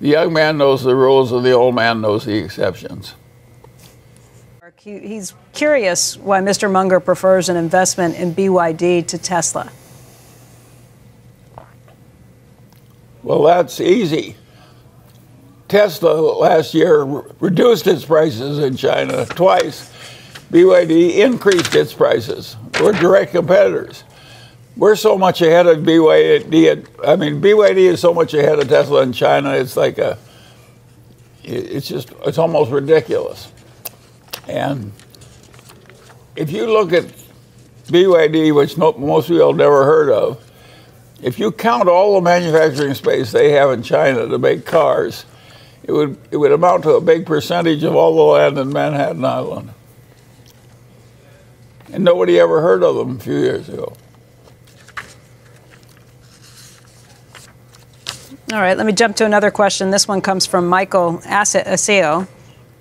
The young man knows the rules and the old man knows the exceptions. He's curious why Mr. Munger prefers an investment in BYD to Tesla. Well, that's easy. Tesla last year reduced its prices in China twice. BYD increased its prices. We're direct competitors. We're so much ahead of BYD. I mean, BYD is so much ahead of Tesla in China. It's like it's almost ridiculous. And if you look at BYD, which most people have never heard of, if you count all the manufacturing space they have in China to make cars, it would amount to a big percentage of all the land in Manhattan Island. And nobody ever heard of them a few years ago. All right, let me jump to another question. This one comes from Michael Aseo,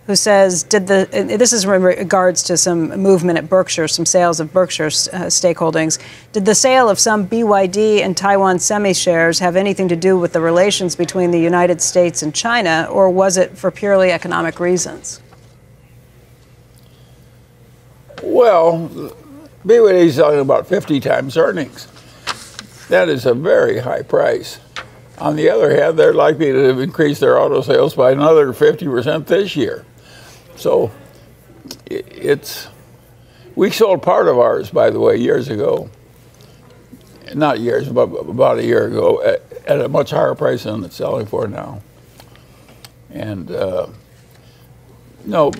who says, this is in regards to some movement at Berkshire, some sales of Berkshire's stake holdings. Did the sale of some BYD and Taiwan Semi shares have anything to do with the relations between the United States and China, or was it for purely economic reasons? Well, BYD is selling about 50 times earnings. That is a very high price. On the other hand, they're likely to increase their auto sales by another 50% this year. So we sold part of ours, by the way, years ago. Not years, but about a year ago at a much higher price than it's selling for now. And no,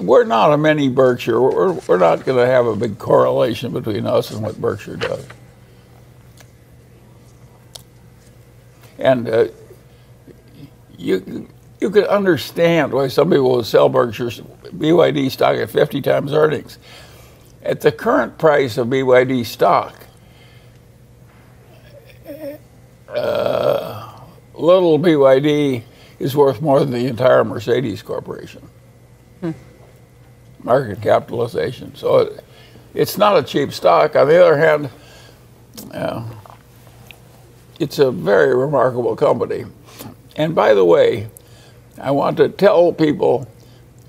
we're not a mini Berkshire. We're not going to have a big correlation between us and what Berkshire does. And you could understand why some people would sell Berkshire's BYD stock at 50 times earnings. At the current price of BYD stock, little BYD is worth more than the entire Mercedes Corporation. Market capitalization. So it's not a cheap stock. On the other hand, it's a very remarkable company. And by the way, I want to tell people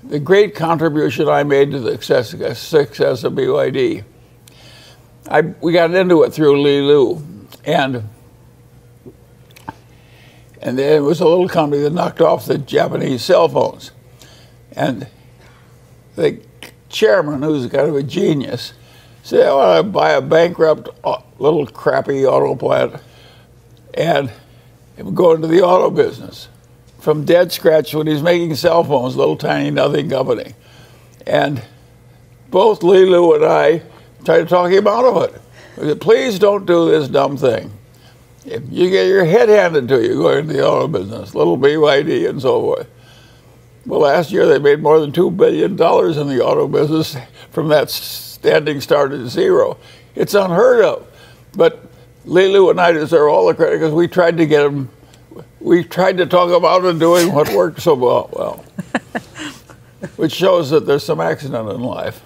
the great contribution I made to the success of BYD. We got into it through Li Lu, and then it was a little company that knocked off the Japanese cell phones. And the chairman, who's kind of a genius, said, I want to buy a bankrupt little crappy auto plant and go into the auto business from dead scratch when he's making cell phones, little tiny nothing company. And both Li Lu and I tried to talk him out of it. We said, please don't do this dumb thing. If you get your head handed to you going into the auto business, little BYD and so forth. Well, last year they made more than $2 billion in the auto business from that standing start at zero. It's unheard of. But Li Lu and I deserve all the credit because we tried to get him, we tried to talk him out of doing what worked so well. Which shows that there's some accident in life.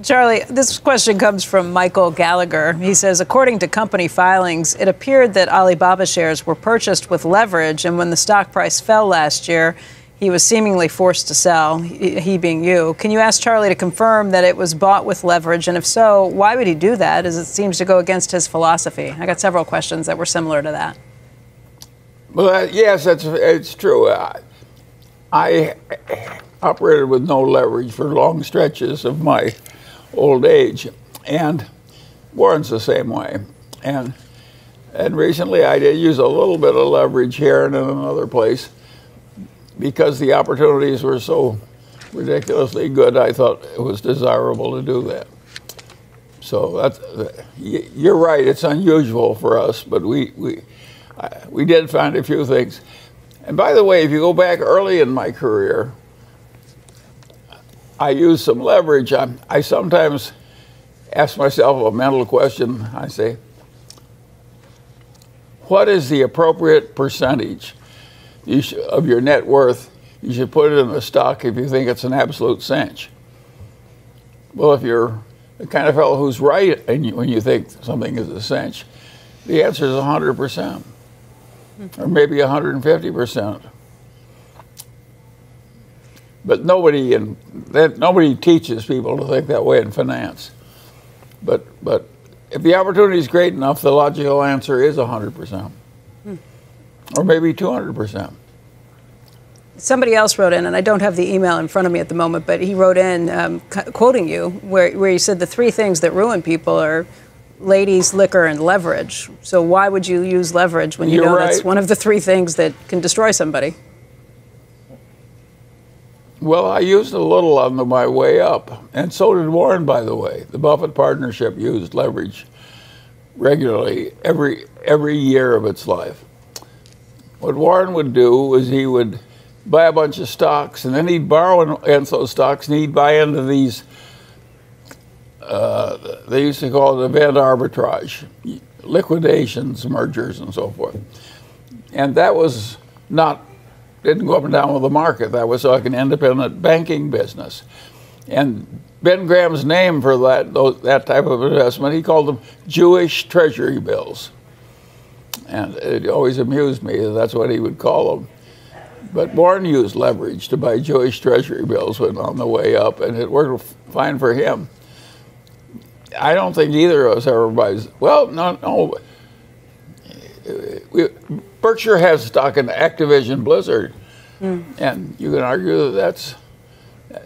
Charlie, this question comes from Michael Gallagher. He says, according to company filings, it appeared that Alibaba shares were purchased with leverage, and when the stock price fell last year, he was seemingly forced to sell, he being you. Can you ask Charlie to confirm that it was bought with leverage, and if so, why would he do that, as it seems to go against his philosophy? I got several questions that were similar to that. Well, yes, it's true. I operated with no leverage for long stretches of my old age, and Warren's the same way. And recently I did use a little bit of leverage here and in another place because the opportunities were so ridiculously good. I thought it was desirable to do that. So you're right. It's unusual for us, but we did find a few things. And by the way, if you go back early in my career, I used some leverage. I sometimes ask myself a mental question. I say, what is the appropriate percentage of your net worth you should put it in a stock if you think it's an absolute cinch? Well, if you're the kind of fellow who's right and when you think something is a cinch, the answer is 100%, or maybe 150%. But nobody teaches people to think that way in finance. But if the opportunity is great enough, the logical answer is 100%, or maybe 200%. Somebody else wrote in, and I don't have the email in front of me at the moment, but he wrote in quoting you, where you said the three things that ruin people are ladies, liquor, and leverage. So why would you use leverage when you know that's one of the three things that can destroy somebody? Well, I used a little on my way up, and so did Warren, by the way. The Buffett partnership used leverage regularly every year of its life. What Warren would do was he would buy a bunch of stocks, and then he'd borrow against those stocks, and he'd buy into these, they used to call it event arbitrage, liquidations, mergers, and so forth. And that was didn't go up and down with the market. That was like an independent banking business. And Ben Graham's name for that type of investment, he called them Jewish treasury bills. And it always amused me that that's what he would call them. But Warren used leverage to buy Jewish treasury bills when on the way up, and it worked fine for him. I don't think either of us ever buys. Well, no. Berkshire has stock in Activision Blizzard, and you can argue that's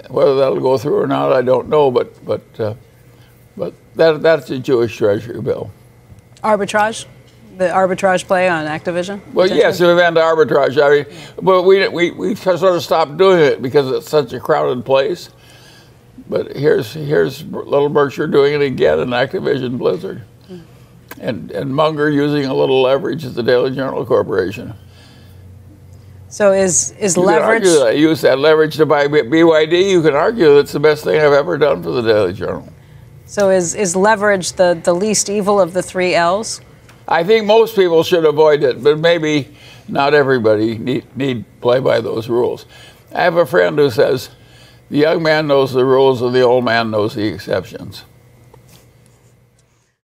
whether that'll go through or not. I don't know, but that's a Jewish treasury bill. Arbitrage. The arbitrage play on Activision? Well, yes, event arbitrage. I mean, but we sort of stopped doing it because it's such a crowded place. But here's little Berkshire doing it again in Activision Blizzard, and Munger using a little leverage at the Daily Journal Corporation. So is leverage? You can argue that I use that leverage to buy BYD. You can argue that's the best thing I've ever done for the Daily Journal. So is leverage the least evil of the three L's? I think most people should avoid it, but maybe not everybody need play by those rules. I have a friend who says, the young man knows the rules and the old man knows the exceptions.